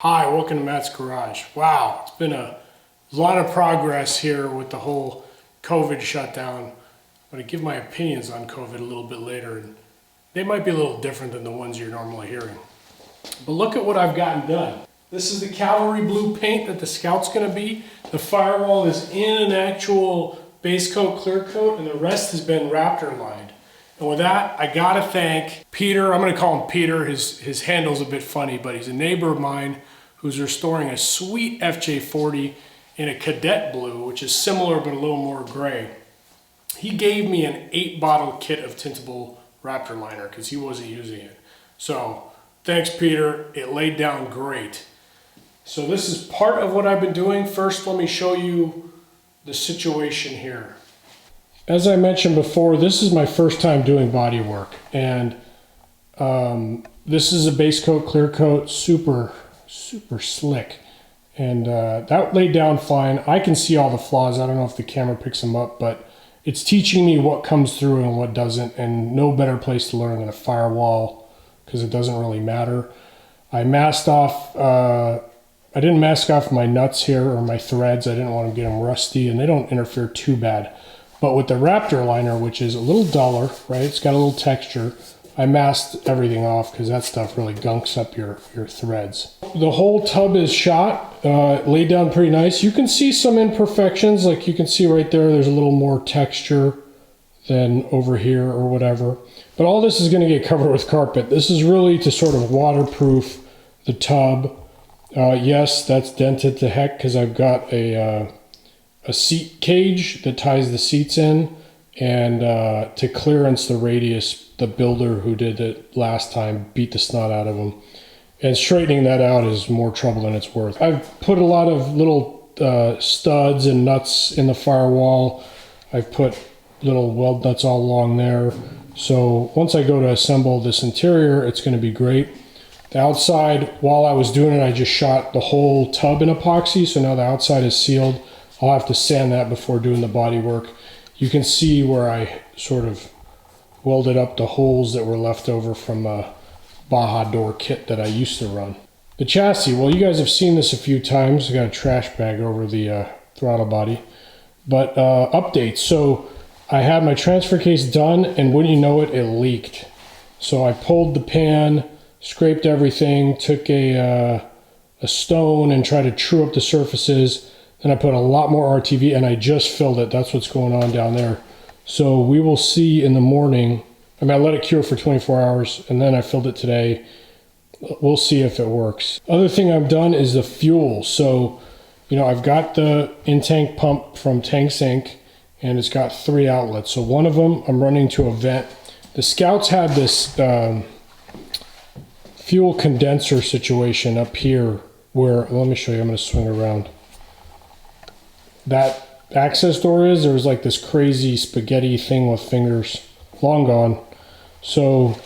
Hi, welcome to Matt's Garage. Wow, it's been a lot of progress here with the whole COVID shutdown. I'm going to give my opinions on COVID a little bit later, and they might be a little different than the ones you're normally hearing. But look at what I've gotten done. This is the cavalry blue paint that the Scout's going to be. The firewall is in an actual base coat, clear coat, and the rest has been Raptor lined. And with that, I gotta thank Peter. I'm gonna call him Peter. His handle's a bit funny, but he's a neighbor of mine who's restoring a sweet FJ40 in a cadet blue, which is similar but a little more gray. He gave me an 8-bottle kit of tintable Raptor liner because he wasn't using it. So thanks, Peter. It laid down great. So this is part of what I've been doing. First, let me show you the situation here. As I mentioned before, this is my first time doing body work, and this is a base coat, clear coat, super slick, and that laid down fine. I can see all the flaws. I don't know if the camera picks them up, but it's teaching me what comes through and what doesn't, and no better place to learn than a firewall because it doesn't really matter. I masked off, I didn't mask off my nuts here or my threads. I didn't want to get them rusty, and they don't interfere too bad. But with the Raptor liner, which is a little duller, right? It's got a little texture. I masked everything off because that stuff really gunks up your threads. The whole tub is shot, laid down pretty nice. You can see some imperfections, like you can see right there, there's a little more texture than over here or whatever. But all this is gonna get covered with carpet. This is really to sort of waterproof the tub. Yes, that's dented to heck because I've got a seat cage that ties the seats in, and to clearance the radius, the builder who did it last time beat the snot out of them. And straightening that out is more trouble than it's worth. I've put a lot of little studs and nuts in the firewall. I've put little weld nuts all along there. So once I go to assemble this interior, it's going to be great. The outside, while I was doing it, I just shot the whole tub in epoxy, so now the outside is sealed. I'll have to sand that before doing the body work. You can see where I sort of welded up the holes that were left over from a Baja door kit that I used to run. The chassis, well, you guys have seen this a few times. I got a trash bag over the throttle body. But updates. So I had my transfer case done, and wouldn't you know it, it leaked. So I pulled the pan, scraped everything, took a stone and tried to true up the surfaces. Then I put a lot more RTV, and I just filled it. That's what's going on down there. So we will see in the morning. I mean, I let it cure for 24 hours, and then I filled it today. We'll see if it works. Other thing I've done is the fuel. So, you know, I've got the in-tank pump from Tanks Inc., and it's got 3 outlets. So one of them I'm running to a vent. The Scouts had this fuel condenser situation up here where, let me show you, I'm going to swing around. That access door is, there was like this crazy spaghetti thing with fingers, long gone. So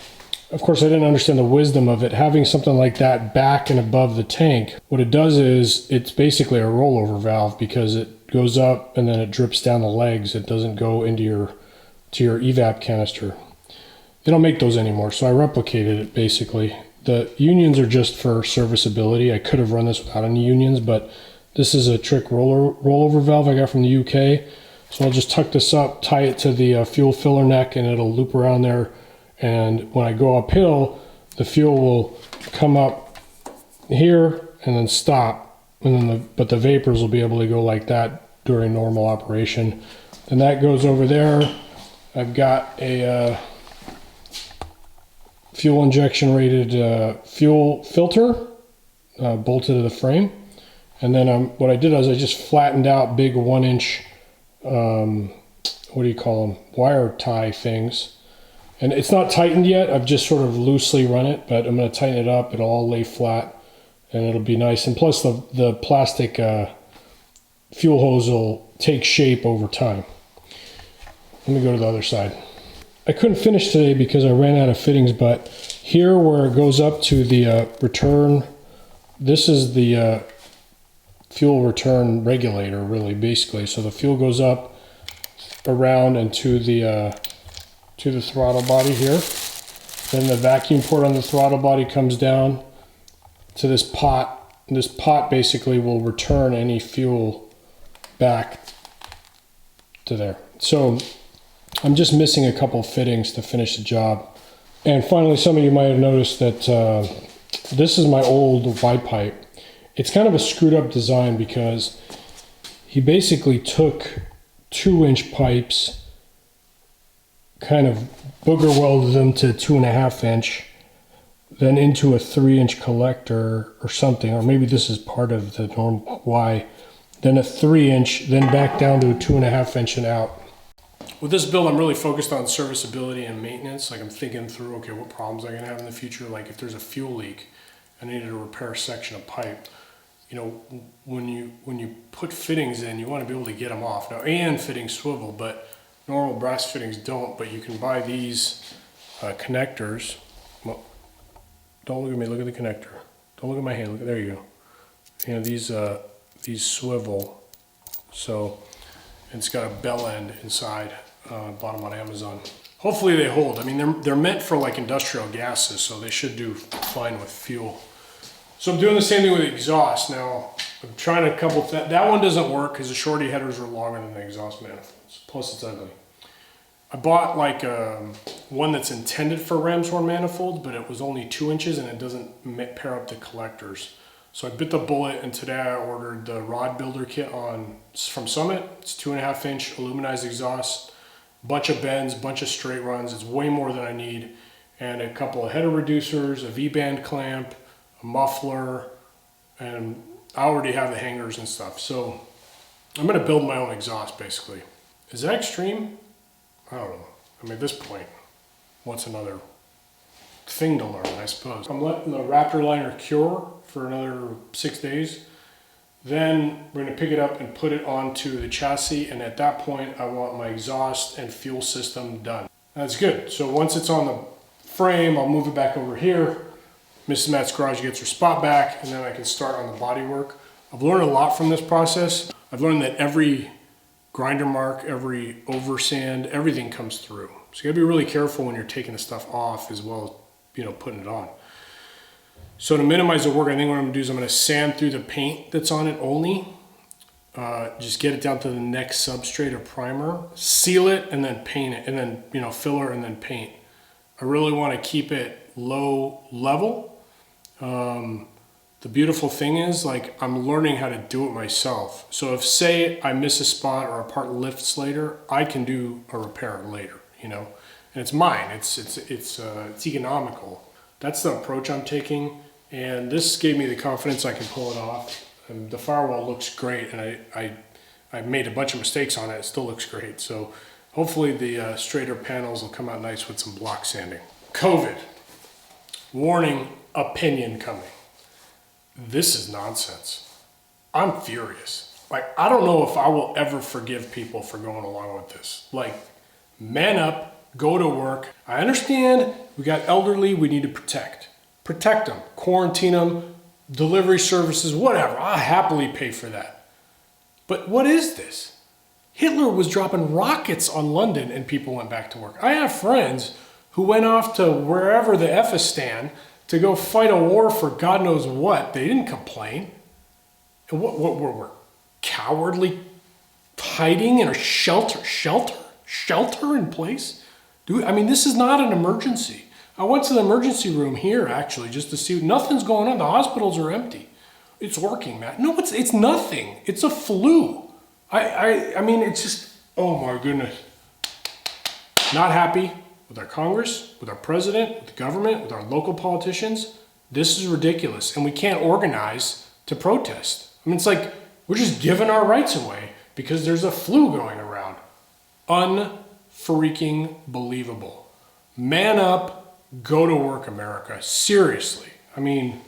of course I didn't understand the wisdom of it. Having something like that back and above the tank, what it does is it's basically a rollover valve because it goes up and then it drips down the legs. It doesn't go into your evap canister. They don't make those anymore, so I replicated it basically. The unions are just for serviceability. I could have run this without any unions, but this is a trick rollover valve I got from the UK. So I'll just tuck this up, tie it to the fuel filler neck, and it'll loop around there. And when I go uphill, the fuel will come up here and then stop. And then but the vapors will be able to go like that during normal operation. Then that goes over there. I've got a fuel injection rated fuel filter bolted to the frame. And then what I did was I just flattened out big 1-inch, what do you call them, wire tie things. And it's not tightened yet. I've just sort of loosely run it, but I'm going to tighten it up. It'll all lay flat, and it'll be nice. And plus the plastic fuel hose will take shape over time. Let me go to the other side. I couldn't finish today because I ran out of fittings, but here where it goes up to the return, this is the fuel return regulator, really, basically. So the fuel goes up around and to the throttle body here. Then the vacuum port on the throttle body comes down to this pot this pot basically will return any fuel back to there. So I'm just missing a couple of fittings to finish the job. And finally, some of you might have noticed that this is my old Y pipe. It's kind of a screwed up design because he basically took 2-inch pipes, kind of booger welded them to 2.5-inch, then into a 3-inch collector or something, or maybe this is part of the normal Y, then a 3-inch, then back down to a 2.5-inch and out. With this build, I'm really focused on serviceability and maintenance. Like I'm thinking through, okay, what problems am I gonna have in the future? Like if there's a fuel leak, I needed to repair a section of pipe. You know, when you put fittings in, you want to be able to get them off. Now, AN fittings swivel, but normal brass fittings don't. But you can buy these connectors. Well, don't look at me. Look at the connector. Don't look at my hand. Look, there you go. You know, these swivel. So it's got a bell end inside. Bought them on Amazon. Hopefully they hold. I mean, they're meant for like industrial gases, so they should do fine with fuel. So I'm doing the same thing with the exhaust. Now, I'm trying a couple, that one doesn't work because the shorty headers are longer than the exhaust manifolds. Plus it's ugly. I bought like one that's intended for ram's horn manifolds, but it was only 2 inches and it doesn't pair up the collectors. So I bit the bullet, and today I ordered the rod builder kit from Summit. It's 2.5-inch aluminized exhaust, bunch of bends, bunch of straight runs. It's way more than I need. And a couple of header reducers, a V-band clamp, a muffler, and I already have the hangers and stuff. So I'm gonna build my own exhaust basically. Is that extreme? I don't know. I mean, at this point, what's another thing to learn, I suppose? I'm letting the Raptor liner cure for another 6 days. Then we're gonna pick it up and put it onto the chassis. And at that point, I want my exhaust and fuel system done. That's good. So once it's on the frame, I'll move it back over here. Mrs. Matt's garage gets her spot back, and then I can start on the bodywork. I've learned a lot from this process. I've learned that every grinder mark, every oversand, everything comes through. So you gotta be really careful when you're taking the stuff off as well as, you know, putting it on. So to minimize the work, I think what I'm gonna do is I'm gonna sand through the paint that's on it only. Just get it down to the next substrate or primer, seal it, and then paint it, and then, you know, filler and then paint. I really wanna keep it low level. The beautiful thing is, like, I'm learning how to do it myself. So if, say, I miss a spot or a part lifts later, I can do a repair later, you know? And it's mine, it's economical. That's the approach I'm taking. And this gave me the confidence I can pull it off. And the firewall looks great, and I made a bunch of mistakes on it. It still looks great. So hopefully the straighter panels will come out nice with some block sanding. COVID. Warning, opinion coming. This is nonsense. I'm furious. Like, I don't know if I will ever forgive people for going along with this. Like, man up, go to work. I understand we got elderly we need to protect. Protect them, quarantine them, delivery services, whatever. I'll happily pay for that. But what is this? Hitler was dropping rockets on London and people went back to work. I have friends who went off to wherever the F-istan to go fight a war for God knows what. They didn't complain. And what we're cowardly hiding in a shelter in place? I mean, this is not an emergency. I went to the emergency room here actually just to see. Nothing's going on. The hospitals are empty. It's working, Matt. No, it's nothing. It's a flu. I mean, it's just, oh my goodness. Not happy with our Congress, with our president, with the government, with our local politicians. This is ridiculous, and we can't organize to protest. I mean, it's like we're just giving our rights away because there's a flu going around. Unfreaking believable. Man up, go to work, America. Seriously. I mean,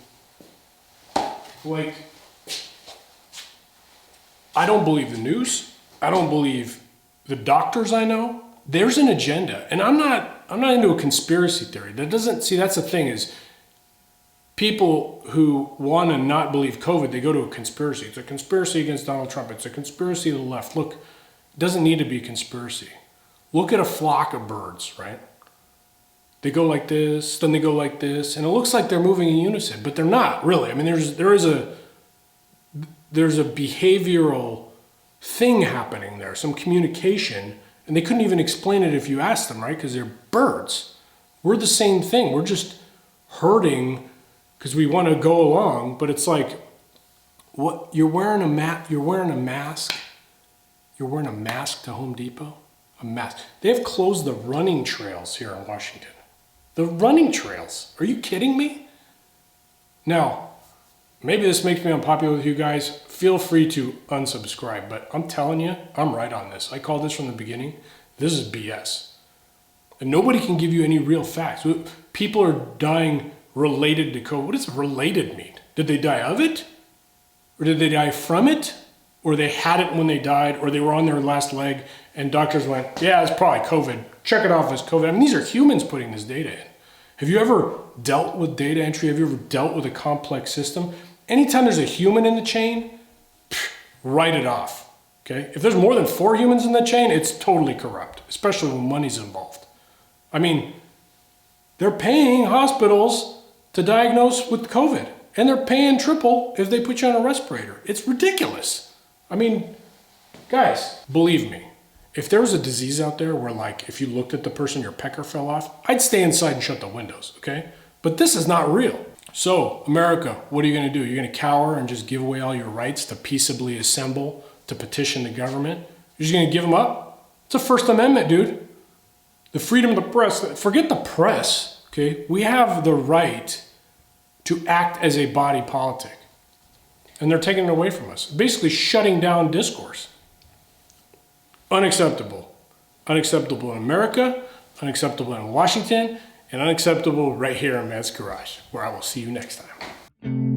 like, I don't believe the news. I don't believe the doctors I know. There's an agenda, and I'm not into a conspiracy theory. That's the thing is, people who want to not believe COVID, they go to a conspiracy. It's a conspiracy against Donald Trump. It's a conspiracy to the left. Look, it doesn't need to be a conspiracy. Look at a flock of birds, right? They go like this, then they go like this, and it looks like they're moving in unison, but they're not really. I mean, there is a there's a behavioral thing happening there, some communication, and they couldn't even explain it if you asked them, right? Because they're birds. We're the same thing. We're just herding because we want to go along, but it's like, what, you're wearing a mask. You're wearing a mask to Home Depot? A mask. They have closed the running trails here in Washington. The running trails. Are you kidding me? Now, maybe this makes me unpopular with you guys. Feel free to unsubscribe, but I'm telling you, I'm right on this. I called this from the beginning. This is BS. And nobody can give you any real facts. People are dying related to COVID. What does related mean? Did they die of it? Or did they die from it? Or they had it when they died, or they were on their last leg, and doctors went, yeah, it's probably COVID. Check it off as COVID. I mean, these are humans putting this data in. Have you ever dealt with data entry? Have you ever dealt with a complex system? Anytime there's a human in the chain, write it off, okay? If there's more than 4 humans in the chain, it's totally corrupt, especially when money's involved. I mean, they're paying hospitals to diagnose with COVID, and they're paying triple if they put you on a respirator. It's ridiculous. I mean, guys, believe me, if there was a disease out there where, like, if you looked at the person, your pecker fell off, I'd stay inside and shut the windows, okay? But this is not real. So, America, what are you going to do? You're going to cower and just give away all your rights to peaceably assemble, to petition the government? You're just going to give them up? It's a First Amendment, dude. The freedom of the press. Forget the press, okay? We have the right to act as a body politic. And they're taking it away from us. Basically shutting down discourse. Unacceptable. Unacceptable in America, unacceptable in Washington, and unacceptable right here in Matt's Garage, where I will see you next time.